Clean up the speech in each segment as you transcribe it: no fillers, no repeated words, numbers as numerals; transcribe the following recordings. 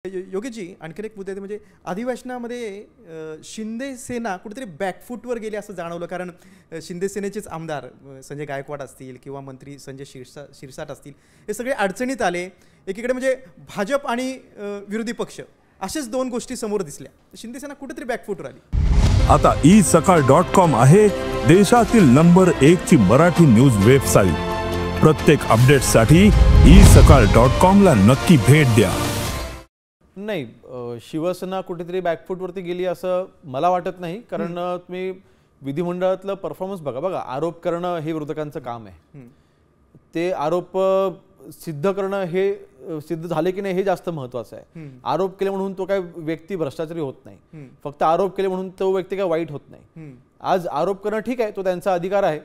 योगेशजी आणखीन एक मुद्दा आहे म्हणजे अधिवेशनामध्ये शिंदे सेना कुठेतरी बॅकफूटवर गेली असं जाणवलं, कारण शिंदे सेनेचेच आमदार संजय गायकवाड असतील किंवा मंत्री संजय शिरसाट असतील, हे सगळे अडचणीत आले. एकीकडे म्हणजे भाजप आणि विरोधी पक्ष असेच दोन गोष्टी समोर दिसल्या. शिंदे सेना कुठेतरी बॅकफूटवर आली. आता isakal.com आहे देशातील नंबर 1 ची मराठी न्यूज वेबसाईट. प्रत्येक अपडेटसाठी isakal.com ला नक्की भेट द्या. नाही, शिवसेना कुठेतरी बॅकफूटवरती गेली असं मला वाटत नाही, कारण तुम्ही विधिमंडळातलं परफॉर्मन्स बघा. आरोप करणं हे विरोधकांचं काम आहे. ते आरोप सिद्ध करणं, हे सिद्ध झाले की नाही हे जास्त महत्त्वाचं आहे. आरोप केले म्हणून तो काय व्यक्ती भ्रष्टाचारी होत नाही, फक्त आरोप केले म्हणून तो व्यक्ती काय वाईट होत नाही. आज आरोप करणं ठीक आहे, तो त्यांचा अधिकार आहे.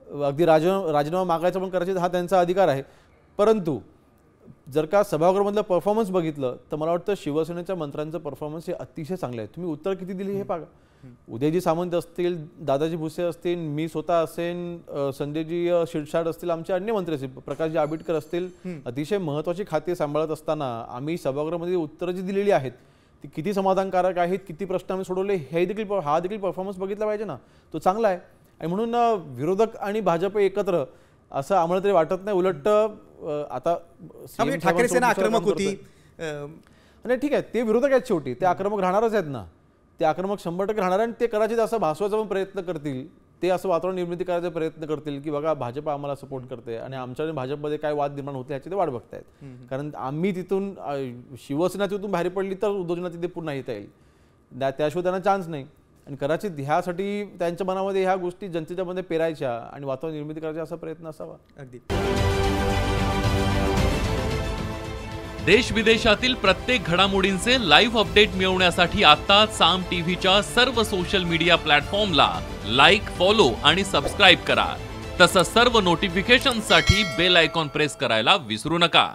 अगदी राजीनामा मागायचा पण करायचा हा त्यांचा अधिकार आहे. परंतु जर का सभागृहामधलं परफॉर्मन्स बघितलं तर मला वाटतं शिवसेनेच्या मंत्र्यांचं परफॉर्मन्स हे अतिशय चांगलं आहे. तुम्ही उत्तर किती दिली हे बघा. उदयजी सामंत असतील, दादाजी भुसे असतील, मी स्वतः असेन, संजयजी शिरसाट असतील, आमचे अन्य मंत्री असतील, प्रकाशजी आबिटकर असतील, अतिशय महत्त्वाची खाती सांभाळत असताना आम्ही सभागृहामध्ये उत्तरं जी दिलेली आहेत ती किती समाधानकारक आहेत, किती प्रश्न आम्ही सोडवले हा देखील परफॉर्मन्स बघितला पाहिजे ना. तो चांगला आहे. आणि म्हणून विरोधक आणि भाजप एकत्र असं आम्हाला तरी वाटत नाही. उलट आता ठाकरे सेना आक्रमक होती आणि ठीक आहे, ते विरोधक आहेत, शेवटी ते आक्रमक राहणारच आहेत ना. ते आक्रमक 100% राहणार आणि ते कदाचित असं भासवायचा पण प्रयत्न करतील, ते असं वातावरण निर्मिती करायचा प्रयत्न करतील की बघा भाजप आम्हाला सपोर्ट करते आणि आमच्या भाजपमध्ये काय वाद निर्माण होते याची ते वाट बघतायत. कारण आम्ही तिथून शिवसेना तिथून बाहेर पडली तर उद्धवजींना तिथे पुन्हा येता येईल, त्याशिवाय त्यांना चान्स नाही. आणि कदाचित ह्यासाठी त्यांच्या मनामध्ये ह्या गोष्टी जनतेच्या मध्ये पेरायच्या आणि वातावरण निर्मिती करायचा असा प्रयत्न असावा. अगदी. देश विदेशातील प्रत्येक घडामोडींचे लाईव्ह अपडेट मिळवण्यासाठी आता साम टीव्हीच्या सर्व सोशल मीडिया प्लॅटफॉर्मला लाईक, फॉलो आणि सबस्क्राईब करा. तसंच सर्व नोटिफिकेशनसाठी बेल आयकॉन प्रेस करायला विसरू नका.